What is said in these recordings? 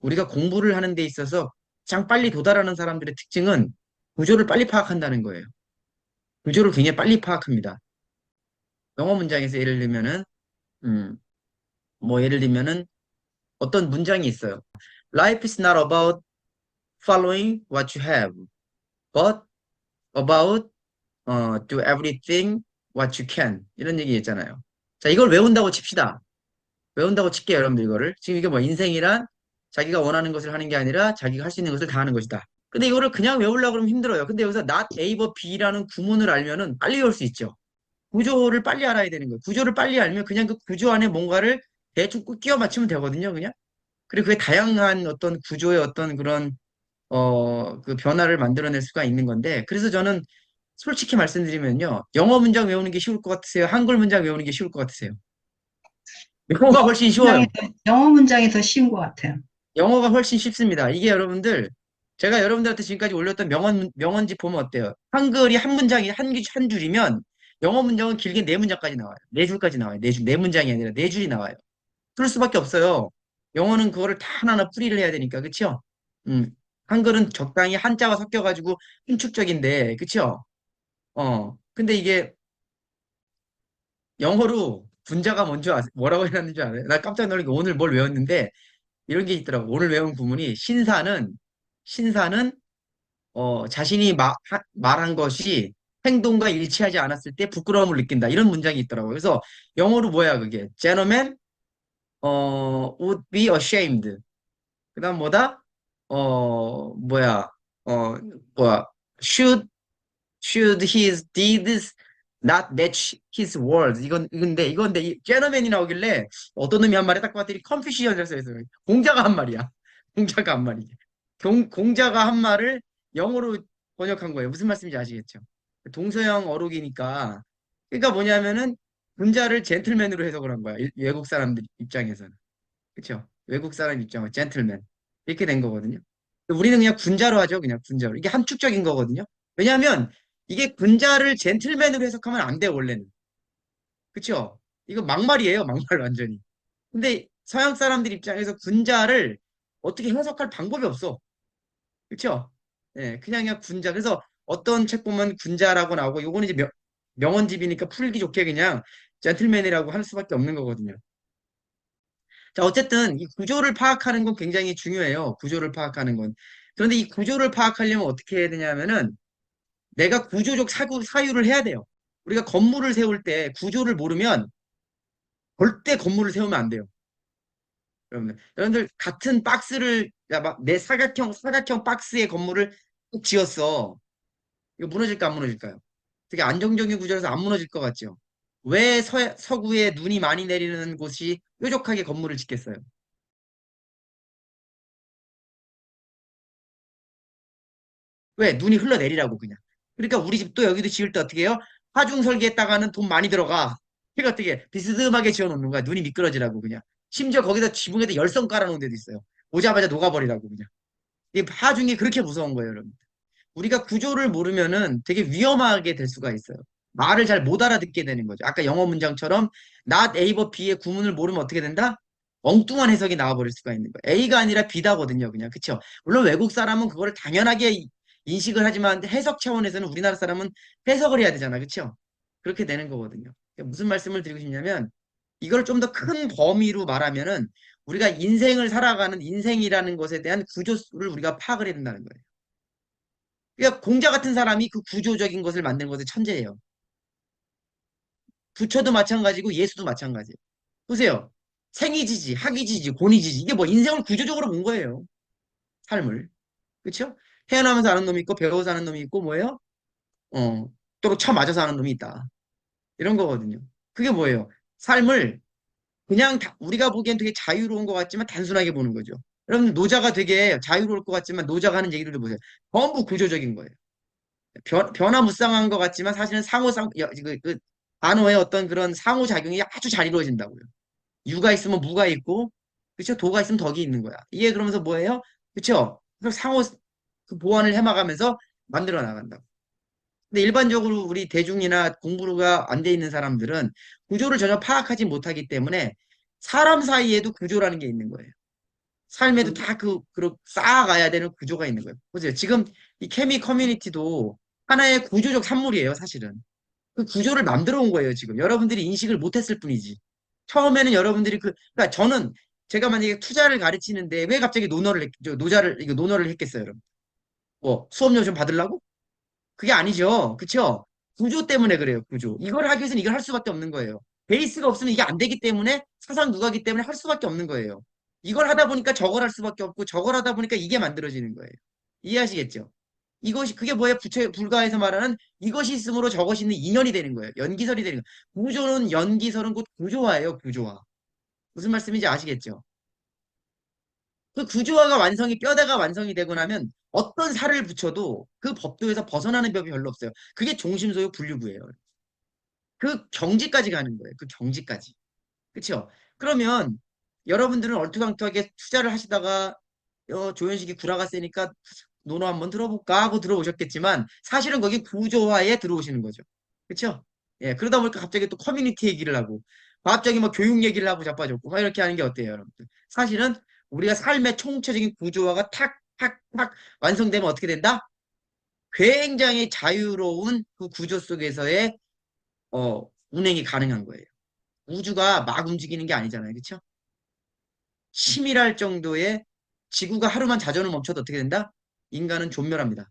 우리가 공부를 하는 데 있어서 가장 빨리 도달하는 사람들의 특징은 구조를 빨리 파악한다는 거예요. 구조를 굉장히 빨리 파악합니다. 영어 문장에서 예를 들면은, 음, 뭐 예를 들면은 어떤 문장이 있어요. Life is not about following what you have, but about do everything what you can. 이런 얘기 있잖아요. 자, 이걸 외운다고 칩시다. 외운다고 칠게요, 여러분들 이거를. 지금 이게 뭐 인생이란 자기가 원하는 것을 하는 게 아니라 자기가 할 수 있는 것을 다 하는 것이다. 근데 이거를 그냥 외우려고 그러면 힘들어요. 근데 여기서 not A but B라는 구문을 알면은 빨리 외울 수 있죠. 구조를 빨리 알아야 되는 거예요. 구조를 빨리 알면 그냥 그 구조 안에 뭔가를 대충 꼭 끼워 맞추면 되거든요, 그냥. 그리고 그게 다양한 어떤 구조의 어떤 그런 그 변화를 만들어낼 수가 있는 건데, 그래서 저는 솔직히 말씀드리면요, 영어 문장 외우는 게 쉬울 것 같으세요? 한글 문장 외우는 게 쉬울 것 같으세요? 영어가 훨씬 쉬워요. 영어 문장이 더 쉬운 것 같아요. 영어가 훨씬 쉽습니다. 이게 여러분들, 제가 여러분들한테 지금까지 올렸던 명언집 보면 어때요? 한글이 한 문장이 한 줄이면 영어 문장은 길게 네 문장까지 나와요. 네 줄까지 나와요. 네 줄, 네 문장이 아니라 네 줄이 나와요. 그럴 수밖에 없어요. 영어는 그거를 다 하나하나 풀이를 해야 되니까, 그쵸? 음, 한글은 적당히 한자가 섞여가지고 함축적인데, 그쵸? 근데 이게 영어로 분자가 뭔지 뭐라고 해놨는 줄 알아요? 나 깜짝 놀란 게 오늘 뭘 외웠는데, 이런 게 있더라고. 오늘 외운 구문이 신사는 자신이 말한 것이 행동과 일치하지 않았을 때 부끄러움을 느낀다. 이런 문장이 있더라고요. 그래서 영어로 뭐야 그게? Gentlemen would be ashamed. 그다음 뭐다? 뭐야? 어 뭐야? Should his deeds not match his words. 이건데 이 gentleman이 나오길래 어떤 놈이 한 말에 딱 봤더니 confusion이라고 써있어요. 공자가 한 말이야. 공자가 한 말이. 공자가 한 말을 영어로 번역한 거예요. 무슨 말씀인지 아시겠죠? 동서양 어록이니까. 그러니까 뭐냐면은 군자를 젠틀맨으로 해석을 한 거야. 외국 사람들 입장에서는. 그렇죠? 외국 사람 입장은 젠틀맨. 이렇게 된 거거든요. 우리는 그냥 군자로 하죠. 그냥 군자로. 이게 함축적인 거거든요. 왜냐하면 이게 군자를 젠틀맨으로 해석하면 안 돼, 원래는. 그쵸? 이거 막말이에요, 막말 완전히. 근데 서양 사람들 입장에서 군자를 어떻게 해석할 방법이 없어. 그쵸? 예, 그냥 군자. 그래서 어떤 책 보면 군자라고 나오고, 요거는 이제 명언집이니까 풀기 좋게 그냥 젠틀맨이라고 할 수밖에 없는 거거든요. 자, 어쨌든 이 구조를 파악하는 건 굉장히 중요해요. 구조를 파악하는 건. 그런데 이 구조를 파악하려면 어떻게 해야 되냐면은 내가 구조적 사유를 해야 돼요. 우리가 건물을 세울 때 구조를 모르면 절대 건물을 세우면 안 돼요. 여러분들 같은 박스를 내 사각형 박스의 건물을 꼭 지었어. 이거 무너질까 안 무너질까요? 되게 안정적인 구조라서 안 무너질 것 같죠? 왜 서구에 눈이 많이 내리는 곳이 뾰족하게 건물을 짓겠어요? 왜? 눈이 흘러내리라고 그냥. 그러니까 우리 집도 여기도 지을 때 어떻게 해요? 하중 설계했다가는 돈 많이 들어가. 그러니까 어떻게 비스듬하게 지어놓는 거야. 눈이 미끄러지라고 그냥. 심지어 거기다 지붕에다 열선 깔아놓은 데도 있어요. 오자마자 녹아버리라고 그냥. 이 하중이 그렇게 무서운 거예요, 여러분. 우리가 구조를 모르면은 되게 위험하게 될 수가 있어요. 말을 잘 못 알아듣게 되는 거죠. 아까 영어 문장처럼 not A but B의 구문을 모르면 어떻게 된다? 엉뚱한 해석이 나와버릴 수가 있는 거예요. A가 아니라 B다거든요, 그냥. 그쵸? 물론 외국 사람은 그거를 당연하게 인식을 하지만 해석 차원에서는 우리나라 사람은 해석을 해야 되잖아, 그쵸? 그렇게 되는 거거든요. 그러니까 무슨 말씀을 드리고 싶냐면 이걸 좀 더 큰 범위로 말하면은 우리가 인생을 살아가는 인생이라는 것에 대한 구조를 우리가 파악을 해야 된다는 거예요. 그러니까 공자 같은 사람이 그 구조적인 것을 만든 것의 천재예요. 부처도 마찬가지고 예수도 마찬가지예요. 보세요. 생이지지, 학이지지, 고니지지. 이게 뭐 인생을 구조적으로 본 거예요. 삶을. 그렇죠? 태어나면서 아는 놈이 있고 배워서 아는 놈이 있고 뭐예요? 또 쳐맞아서 아는 놈이 있다. 이런 거거든요. 그게 뭐예요? 삶을 그냥 우리가 보기엔 되게 자유로운 것 같지만 단순하게 보는 거죠. 여러분 노자가 되게 자유로울 것 같지만 노자가 하는 얘기를 보세요. 전부 구조적인 거예요. 변화무쌍한 것 같지만 사실은 단어의 어떤 그런 상호작용이 아주 잘 이루어진다고요. 유가 있으면 무가 있고, 그쵸? 도가 있으면 덕이 있는 거야. 이게 그러면서 뭐예요? 그쵸? 그래서 그 보완을 해나가면서 만들어 나간다. 근데 일반적으로 우리 대중이나 공부가 안 돼 있는 사람들은 구조를 전혀 파악하지 못하기 때문에 사람 사이에도 구조라는 게 있는 거예요. 삶에도 음, 다 쌓아가야 되는 구조가 있는 거예요. 보세요. 지금 이 케미 커뮤니티도 하나의 구조적 산물이에요, 사실은. 그 구조를 만들어 온 거예요, 지금. 여러분들이 인식을 못했을 뿐이지. 처음에는 여러분들이 그러니까 저는 제가 만약에 투자를 가르치는데 왜 갑자기 이거 논어를 했겠어요, 여러분? 뭐, 수업료 좀 받으려고? 그게 아니죠. 그쵸? 구조 때문에 그래요, 구조. 이걸 하기 위해서는 이걸 할 수밖에 없는 거예요. 베이스가 없으면 이게 안 되기 때문에 사상 누각이기 때문에 할 수밖에 없는 거예요. 이걸 하다 보니까 저걸 할 수밖에 없고 저걸 하다 보니까 이게 만들어지는 거예요. 이해하시겠죠? 그게 뭐예요? 불가에서 말하는 이것이 있으므로 저것이 있는 인연이 되는 거예요. 연기설이 되는 거예요. 구조는 연기설은 곧 구조화예요, 구조화. 무슨 말씀인지 아시겠죠? 그 구조화가 뼈대가 완성이 되고 나면 어떤 살을 붙여도 그 법도에서 벗어나는 법이 별로 없어요. 그게 종심소요 분류구예요. 그 경지까지 가는 거예요. 그 경지까지. 그쵸? 그러면 여러분들은 얼토당토하게 투자를 하시다가 조현식이 구라가 세니까 논어 한번 들어볼까 하고 들어오셨겠지만 사실은 거기 구조화에 들어오시는 거죠. 그쵸? 예, 그러다 보니까 갑자기 또 커뮤니티 얘기를 하고 갑자기 막 교육 얘기를 하고 자빠졌고 막 이렇게 하는 게 어때요, 여러분들? 사실은 우리가 삶의 총체적인 구조화가 탁, 탁, 탁 완성되면 어떻게 된다? 굉장히 자유로운 그 구조 속에서의 운행이 가능한 거예요. 우주가 막 움직이는 게 아니잖아요. 그쵸? 치밀할 정도의 지구가 하루만 자전을 멈춰도 어떻게 된다? 인간은 존멸합니다.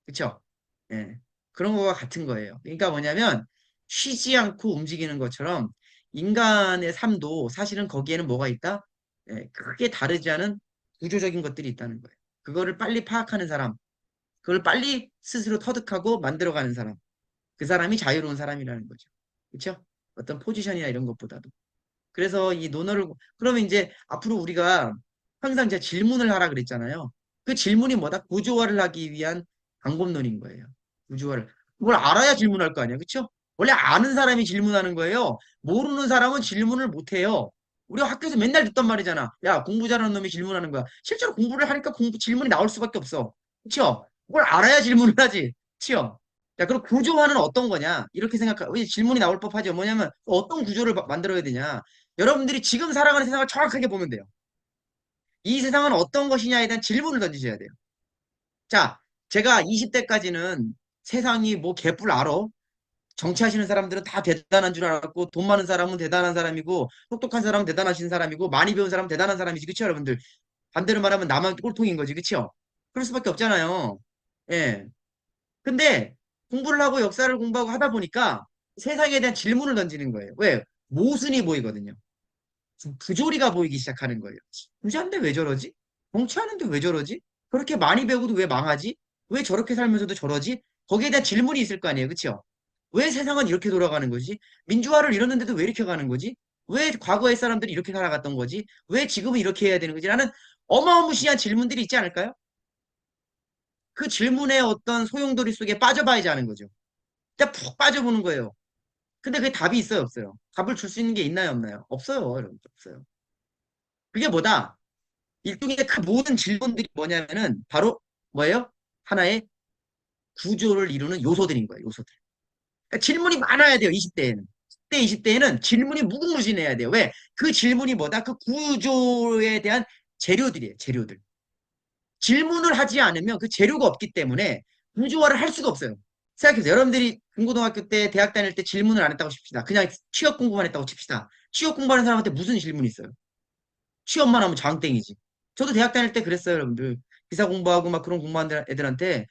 그쵸? 예. 그런 거와 같은 거예요. 그러니까 뭐냐면 쉬지 않고 움직이는 것처럼 인간의 삶도 사실은 거기에는 뭐가 있다? 예, 크게 다르지 않은 구조적인 것들이 있다는 거예요. 그거를 빨리 파악하는 사람, 그걸 빨리 스스로 터득하고 만들어가는 사람, 그 사람이 자유로운 사람이라는 거죠. 그쵸? 어떤 포지션이나 이런 것보다도. 그래서 그러면 이제 앞으로 우리가 항상 제가 질문을 하라 그랬잖아요. 그 질문이 뭐다? 구조화를 하기 위한 방법론인 거예요. 구조화를. 그걸 알아야 질문할 거 아니에요. 그쵸? 원래 아는 사람이 질문하는 거예요. 모르는 사람은 질문을 못 해요. 우리가 학교에서 맨날 듣던 말이잖아. 야, 공부 잘하는 놈이 질문하는 거야. 실제로 공부를 하니까 질문이 나올 수밖에 없어. 그쵸? 그걸 알아야 질문을 하지. 그쵸? 자, 그럼 구조화는 어떤 거냐? 이렇게 질문이 나올 법하죠. 뭐냐면 어떤 구조를 만들어야 되냐? 여러분들이 지금 살아가는 세상을 정확하게 보면 돼요. 이 세상은 어떤 것이냐에 대한 질문을 던지셔야 돼요. 자, 제가 20대까지는 세상이 뭐 개뿔 알아. 정치하시는 사람들은 다 대단한 줄 알았고, 돈 많은 사람은 대단한 사람이고, 똑똑한 사람은 대단하신 사람이고, 많이 배운 사람은 대단한 사람이지. 그쵸, 여러분들? 반대로 말하면 나만 꼴통인 거지. 그쵸? 그럴 수밖에 없잖아요. 예. 근데 공부를 하고 역사를 공부하고 하다 보니까 세상에 대한 질문을 던지는 거예요. 왜? 모순이 보이거든요. 부조리가 보이기 시작하는 거예요. 부자인데 왜 저러지? 멍청하는데 왜 저러지? 그렇게 많이 배우고도 왜 망하지? 왜 저렇게 살면서도 저러지? 거기에 대한 질문이 있을 거 아니에요. 그쵸? 왜 세상은 이렇게 돌아가는 거지? 민주화를 이뤘는데도 왜 이렇게 가는 거지? 왜 과거의 사람들이 이렇게 살아갔던 거지? 왜 지금은 이렇게 해야 되는 거지? 라는 어마무시한 질문들이 있지 않을까요? 그 질문의 어떤 소용돌이 속에 빠져봐야지 하는 거죠. 진짜 푹 빠져보는 거예요. 근데 그게 답이 있어요, 없어요? 답을 줄 수 있는 게 있나요, 없나요? 없어요, 여러분. 없어요. 그게 뭐다? 일종의 그 모든 질문들이 뭐냐면은 바로 뭐예요? 하나의 구조를 이루는 요소들인 거예요. 요소들. 그러니까 질문이 많아야 돼요. 20대에는. 10대, 20대에는 질문이 무궁무진해야 돼요. 왜? 그 질문이 뭐다? 그 구조에 대한 재료들이에요. 재료들. 질문을 하지 않으면 그 재료가 없기 때문에 구조화를 할 수가 없어요. 생각해보세요. 여러분들이 중고등학교 때, 대학 다닐 때 질문을 안 했다고 칩시다. 그냥 취업 공부만 했다고 칩시다. 취업 공부하는 사람한테 무슨 질문이 있어요? 취업만 하면 장땡이지. 저도 대학 다닐 때 그랬어요, 여러분들. 기사 공부하고 막 그런 공부하는 애들한테,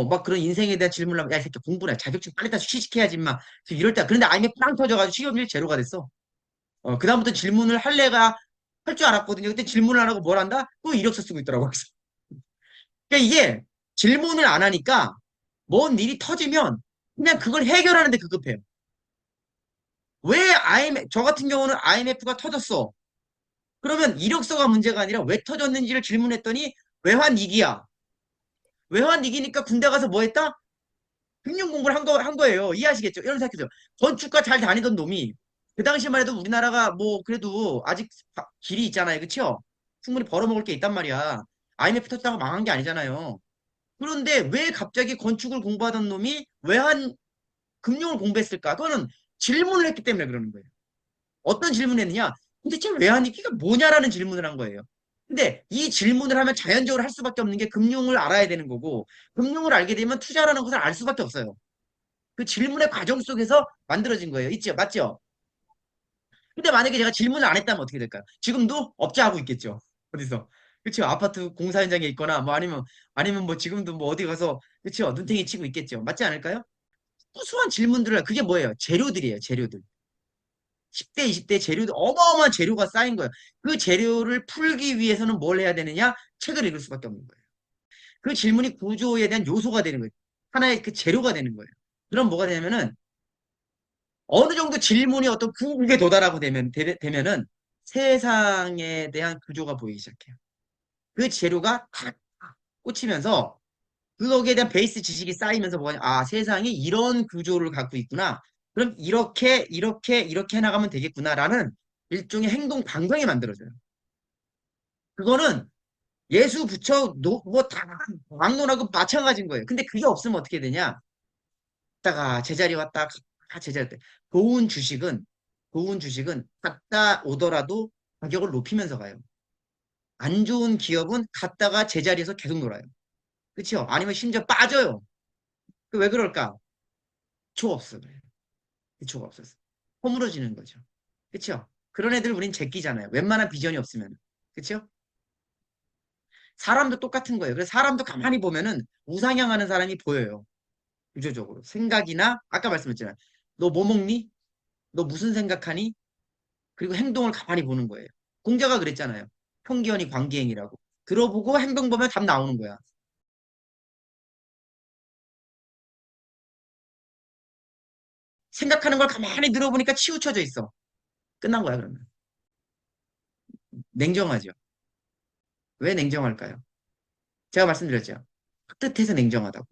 막 그런 인생에 대한 질문을 하면, 야, 이 새끼 공부나 자격증 빨리 따서 취직해야지, 마. 이럴 때. 그런데 아이엠 빵 터져가지고 취업률 제로가 됐어. 그다음부터 질문을 할 줄 알았거든요. 그때 질문을 안 하고 뭘 한다? 또 이력서 쓰고 있더라고요. 그러니까 이게 질문을 안 하니까 뭔 일이 터지면 그냥 그걸 해결하는데 급급해요. 저 같은 경우는 IMF가 터졌어. 그러면 이력서가 문제가 아니라 왜 터졌는지를 질문했더니 외환위기야. 외환위기니까 군대 가서 뭐 했다? 금융 공부를 한 거예요. 이해하시겠죠? 이런 생각해요. 건축가 잘 다니던 놈이 그 당시만 해도 우리나라가 뭐 그래도 아직 길이 있잖아요. 그쵸? 충분히 벌어먹을 게 있단 말이야. IMF 터졌다고 망한 게 아니잖아요. 그런데 왜 갑자기 건축을 공부하던 놈이 외환 금융을 공부했을까? 그거는 질문을 했기 때문에 그러는 거예요. 어떤 질문을 했느냐? 도대체 외환위기가 뭐냐라는 질문을 한 거예요. 근데 이 질문을 하면 자연적으로 할 수밖에 없는 게 금융을 알아야 되는 거고, 금융을 알게 되면 투자라는 것을 알 수밖에 없어요. 그 질문의 과정 속에서 만들어진 거예요. 있죠? 맞죠? 근데 만약에 제가 질문을 안 했다면 어떻게 될까요? 지금도 업자하고 있겠죠. 어디서? 그렇죠. 아파트 공사 현장에 있거나 뭐 아니면 뭐 지금도 뭐 어디 가서 그렇죠. 눈탱이 치고 있겠죠. 맞지 않을까요? 소소한 질문들을 그게 뭐예요? 재료들이에요. 재료들. 10대, 20대 재료들 어마어마한 재료가 쌓인 거예요. 그 재료를 풀기 위해서는 뭘 해야 되느냐? 책을 읽을 수밖에 없는 거예요. 그 질문이 구조에 대한 요소가 되는 거예요. 하나의 그 재료가 되는 거예요. 그럼 뭐가 되냐면은 어느 정도 질문이 어떤 궁극에 도달하고 되면은 세상에 대한 구조가 보이기 시작해요. 그 재료가 탁 꽂히면서 그거기에 대한 베이스 지식이 쌓이면서 뭐가 아, 세상이 이런 구조를 갖고 있구나. 그럼 이렇게 해나가면 되겠구나라는 일종의 행동 방향이 만들어져요. 그거는 예수, 부처, 뭐 다 막론하고 마찬가지인 거예요. 근데 그게 없으면 어떻게 되냐? 갔다가 제자리 왔다 제자리 때 좋은 주식은 갔다 오더라도 가격을 높이면서 가요. 안 좋은 기업은 갔다가 제자리에서 계속 놀아요. 그렇죠? 아니면 심지어 빠져요. 왜 그럴까? 기초가 없어 그래요. 기초가 없어서 허물어지는 거죠. 그렇죠? 그런 애들 우린 제끼잖아요. 웬만한 비전이 없으면. 그렇죠? 사람도 똑같은 거예요. 그래서 사람도 가만히 보면은 우상향하는 사람이 보여요. 구조적으로. 생각이나 아까 말씀했잖아요. 너 뭐 먹니? 너 무슨 생각하니? 그리고 행동을 가만히 보는 거예요. 공자가 그랬잖아요. 편견이 광기행이라고. 들어보고 행동 보면 답 나오는 거야. 생각하는 걸 가만히 들어보니까 치우쳐져 있어. 끝난 거야, 그러면. 냉정하죠. 왜 냉정할까요? 제가 말씀드렸죠. 뜻해서 냉정하다고.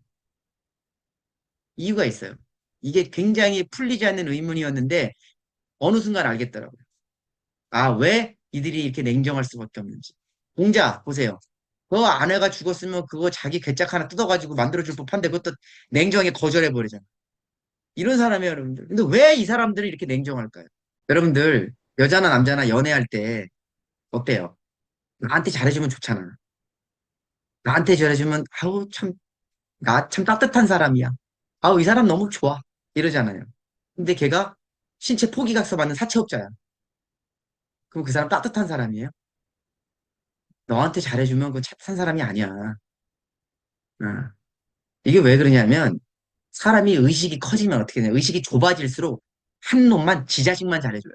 이유가 있어요. 이게 굉장히 풀리지 않는 의문이었는데 어느 순간 알겠더라고요. 아, 왜 이들이 이렇게 냉정할 수밖에 없는지. 공자, 보세요. 그 아내가 죽었으면 그거 자기 괴짝 하나 뜯어가지고 만들어줄 법한데 그것도 냉정하게 거절해버리잖아. 이런 사람이에요, 여러분들. 근데 왜 이 사람들이 이렇게 냉정할까요? 여러분들, 여자나 남자나 연애할 때 어때요? 나한테 잘해주면 좋잖아. 나한테 잘해주면, 아우, 참, 나 참 따뜻한 사람이야. 아우, 이 사람 너무 좋아. 이러잖아요. 근데 걔가 신체 포기각서 받는 사채업자야. 그럼 그 사람 따뜻한 사람이에요? 너한테 잘해주면 그 착한 사람이 아니야. 어. 이게 왜 그러냐면, 사람이 의식이 커지면 어떻게 되냐. 의식이 좁아질수록 한 놈만, 지 자식만 잘해줘요.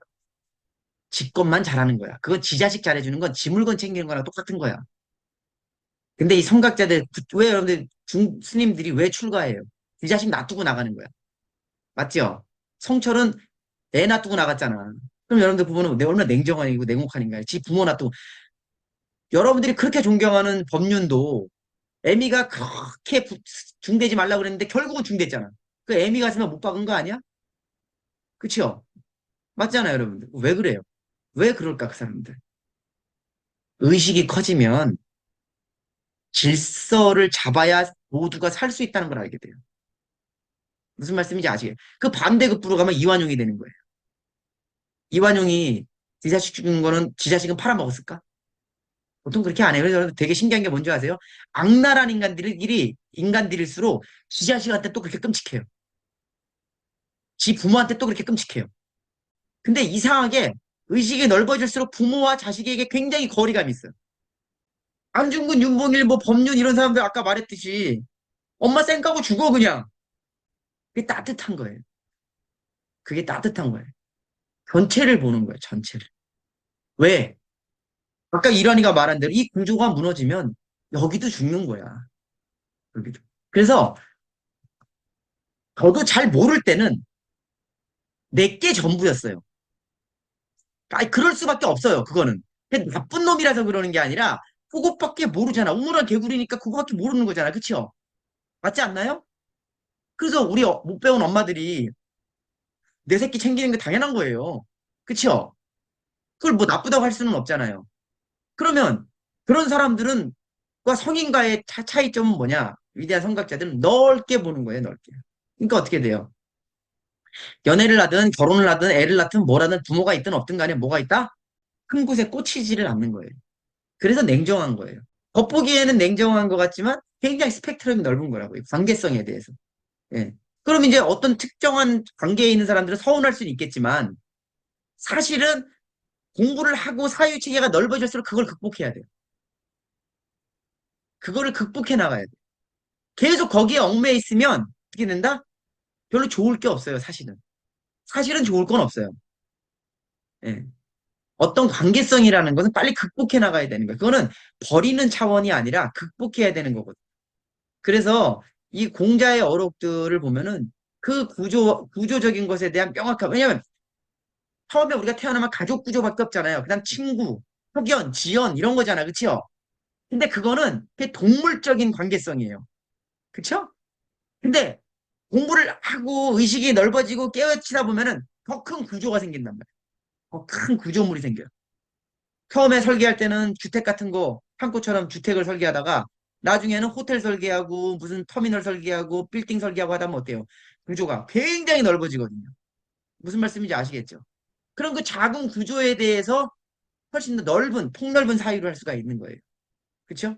지 것만 잘하는 거야. 그건 지 자식 잘해주는 건 지 물건 챙기는 거랑 똑같은 거야. 근데 이 성각자들, 왜 여러분들, 스님들이 왜 출가해요? 지 자식 놔두고 나가는 거야. 맞죠? 성철은 애 놔두고 나갔잖아. 그럼 여러분들 부모는 내 얼마나 냉정한이고 냉혹한인가요? 지 부모 놔두고. 여러분들이 그렇게 존경하는 법륜도 애미가 그렇게 중대지 말라고 그랬는데 결국은 중대했잖아. 그 애미 가슴에 못 박은 거 아니야? 그쵸? 맞잖아요, 여러분들. 왜 그래요? 왜 그럴까, 그 사람들? 의식이 커지면 질서를 잡아야 모두가 살 수 있다는 걸 알게 돼요. 무슨 말씀인지 아시겠어요? 그 반대급부로 가면 이완용이 되는 거예요. 이완용이 지 자식 죽는 거는 지 자식은 팔아먹었을까? 보통 그렇게 안 해요. 그래서 되게 신기한 게 뭔지 아세요? 악랄한 인간들일수록 지 자식한테 또 그렇게 끔찍해요. 지 부모한테 또 그렇게 끔찍해요. 근데 이상하게 의식이 넓어질수록 부모와 자식에게 굉장히 거리감이 있어요. 안중근, 윤봉일, 뭐 법륜 이런 사람들 아까 말했듯이 엄마 쌩 까고 죽어 그냥. 그게 따뜻한 거예요. 그게 따뜻한 거예요. 전체를 보는 거예요. 전체를. 왜? 아까 이란이가 말한 대로 이 구조가 무너지면 여기도 죽는 거야. 여기도. 그래서 저도 잘 모를 때는 내게 전부였어요. 아니, 그럴 수밖에 없어요. 그거는. 근데 나쁜 놈이라서 그러는 게 아니라 그것밖에 모르잖아. 우물한 개구리니까 그거밖에 모르는 거잖아. 그쵸? 맞지 않나요? 그래서 우리 못 배운 엄마들이 내 새끼 챙기는 게 당연한 거예요. 그쵸? 그걸 뭐 나쁘다고 할 수는 없잖아요. 그러면 그런 사람들은 과 성인과의 차이점은 뭐냐? 위대한 성각자들은 넓게 보는 거예요, 넓게. 그러니까 어떻게 돼요? 연애를 하든 결혼을 하든 애를 낳든 뭐라든 부모가 있든 없든 간에 뭐가 있다? 큰 곳에 꽂히지를 않는 거예요. 그래서 냉정한 거예요. 겉보기에는 냉정한 것 같지만 굉장히 스펙트럼이 넓은 거라고요. 관계성에 대해서. 예. 그럼 이제 어떤 특정한 관계에 있는 사람들은 서운할 수는 있겠지만 사실은 공부를 하고 사유체계가 넓어질수록 그걸 극복해야 돼요. 그거를 극복해 나가야 돼요. 계속 거기에 얽매여 있으면 어떻게 된다? 별로 좋을 게 없어요, 사실은. 사실은 좋을 건 없어요. 예. 어떤 관계성이라는 것은 빨리 극복해 나가야 되는 거예요. 그거는 버리는 차원이 아니라 극복해야 되는 거거든요. 그래서 이 공자의 어록들을 보면은 그 구조적인 것에 대한 명확한, 왜냐면 처음에 우리가 태어나면 가족 구조밖에 없잖아요. 그다음 친구, 학연, 지연 이런 거잖아. 그치요? 근데 그거는 그게 동물적인 관계성이에요. 그쵸? 근데 공부를 하고 의식이 넓어지고 깨어치다 보면은 더 큰 구조가 생긴단 말이에요. 더 큰 구조물이 생겨요. 처음에 설계할 때는 주택 같은 거, 한국처럼 주택을 설계하다가 나중에는 호텔 설계하고 무슨 터미널 설계하고 빌딩 설계하고 하다 보면 어때요? 구조가 굉장히 넓어지거든요. 무슨 말씀인지 아시겠죠? 그럼 그 작은 구조에 대해서 훨씬 더 넓은, 폭넓은 사유를 할 수가 있는 거예요. 그렇죠?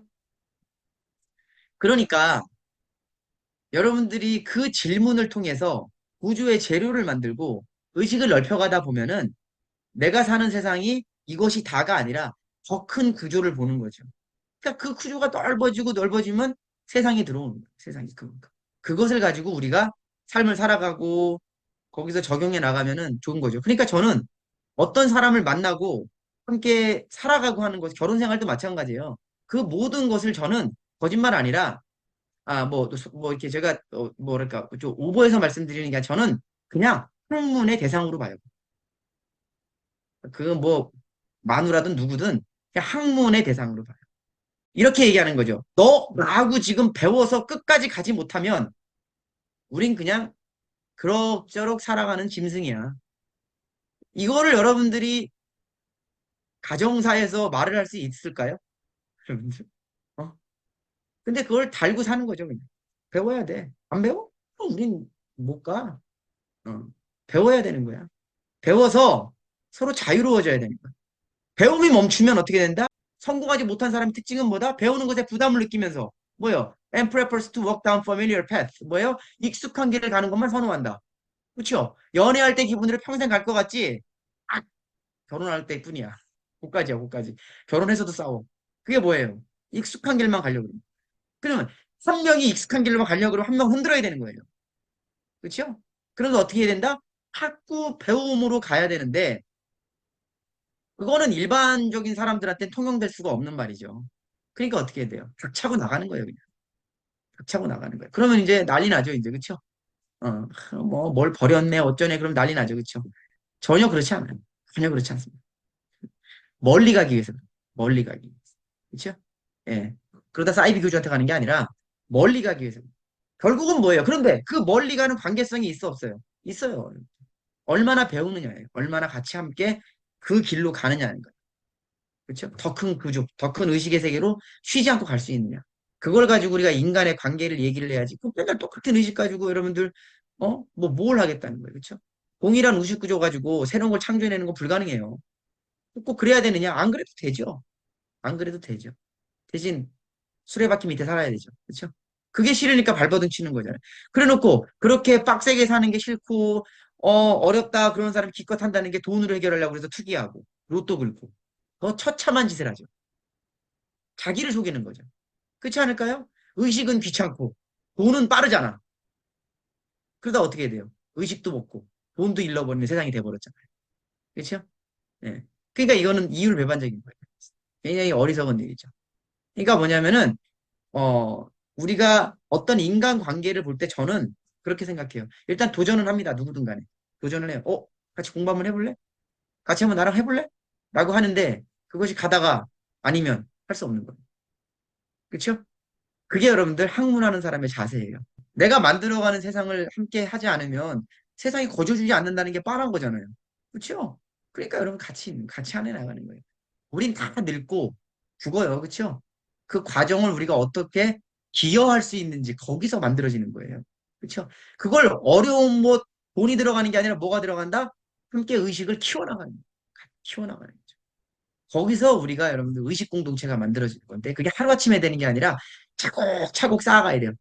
그러니까 여러분들이 그 질문을 통해서 구조의 재료를 만들고 의식을 넓혀가다 보면은 내가 사는 세상이 이것이 다가 아니라 더 큰 구조를 보는 거죠. 그러니까 그 구조가 넓어지고 넓어지면 세상이 들어오는 거예요. 세상이 그러니까. 그것을 가지고 우리가 삶을 살아가고 거기서 적용해 나가면은 좋은 거죠. 그러니까 저는 어떤 사람을 만나고 함께 살아가고 하는 것, 결혼 생활도 마찬가지예요. 그 모든 것을 저는 거짓말 아니라 뭐 이렇게 제가 뭐랄까 좀 오버해서 말씀드리는 게 아니라 저는 그냥 학문의 대상으로 봐요. 그 뭐 마누라든 누구든 그냥 학문의 대상으로 봐요. 이렇게 얘기하는 거죠. 너 나하고 지금 배워서 끝까지 가지 못하면 우린 그냥 그럭저럭 살아가는 짐승이야. 이거를 여러분들이 가정사에서 말을 할 수 있을까요? 여러분들? 어? 근데 그걸 달고 사는 거죠, 그냥. 배워야 돼. 안 배워? 그럼 우린 못 가. 어. 배워야 되는 거야. 배워서 서로 자유로워져야 되는 거야. 배움이 멈추면 어떻게 된다? 성공하지 못한 사람의 특징은 뭐다? 배우는 것에 부담을 느끼면서 뭐요? And prefers to walk down familiar path. 뭐요? 익숙한 길을 가는 것만 선호한다. 그렇죠? 연애할 때 기분으로 평생 갈 것 같지? 아, 결혼할 때뿐이야. 그까지야, 그까지. 결혼해서도 싸워. 그게 뭐예요? 익숙한 길만 가려고 그래. 그러면 한 명이 익숙한 길로 가려고 그러면 한 명 흔들어야 되는 거예요. 그렇죠? 그래서 어떻게 해야 된다? 학구 배움으로 가야 되는데 그거는 일반적인 사람들한테 통용될 수가 없는 말이죠. 그러니까 어떻게 해야 돼요? 각 차고 나가는 거예요, 그냥. 각 차고 나가는 거예요. 그러면 이제 난리 나죠, 이제. 그렇죠? 뭐 뭘 버렸네, 어쩌네, 그럼 난리 나죠. 그렇죠? 전혀 그렇지 않아요. 전혀 그렇지 않습니다. 멀리 가기 위해서. 멀리 가기 위해서. 그렇죠? 예. 그러다 사이비 교주한테 가는 게 아니라 멀리 가기 위해서. 결국은 뭐예요? 그런데 그 멀리 가는 관계성이 있어 없어요? 있어요. 얼마나 배우느냐예요. 얼마나 같이 함께 그 길로 가느냐는 거예요. 그렇죠? 더 큰 구조, 더 큰 의식의 세계로 쉬지 않고 갈 수 있느냐. 그걸 가지고 우리가 인간의 관계를 얘기를 해야지. 그 맨날 똑같은 의식 가지고 여러분들 뭐 뭘 하겠다는 거예요. 그렇죠? 동일한 의식 구조 가지고 새로운 걸 창조해내는 거 불가능해요. 꼭 그래야 되느냐? 안 그래도 되죠. 안 그래도 되죠. 대신 수레바퀴 밑에 살아야 되죠. 그렇죠? 그게 싫으니까 발버둥 치는 거잖아요. 그래 놓고 그렇게 빡세게 사는 게 싫고 어렵다 그런 사람 기껏 한다는 게 돈으로 해결하려고 그래서 투기하고 로또 긁고 더 처참한 짓을 하죠. 자기를 속이는 거죠. 그렇지 않을까요? 의식은 귀찮고 돈은 빠르잖아. 그러다 어떻게 돼요? 의식도 먹고 돈도 잃어버리는 세상이 돼버렸잖아요. 그렇죠? 예. 그러니까 이거는 이율배반적인 거예요. 굉장히 어리석은 일이죠. 그러니까 뭐냐면은 어, 우리가 어떤 인간 관계를 볼 때 저는 그렇게 생각해요. 일단 도전을 합니다. 누구든 간에. 도전을 해요. 같이 공부 한번 해볼래? 같이 한번 나랑 해볼래? 라고 하는데 그것이 가다가 아니면 할 수 없는 거예요. 그렇죠? 그게 여러분들 학문하는 사람의 자세예요. 내가 만들어가는 세상을 함께 하지 않으면 세상이 거저주지 않는다는 게 뻔한 거잖아요. 그렇죠? 그러니까 여러분 같이 안에 나가는 거예요. 우린 다 늙고 죽어요. 그렇죠? 그 과정을 우리가 어떻게 기여할 수 있는지 거기서 만들어지는 거예요. 그렇죠? 그걸 어려운 뭐 돈이 들어가는 게 아니라 뭐가 들어간다? 함께 의식을 키워나가는 거예요. 키워나가는 거죠. 거기서 우리가 여러분들 의식 공동체가 만들어지는 건데 그게 하루아침에 되는 게 아니라 차곡차곡 쌓아가야 돼요.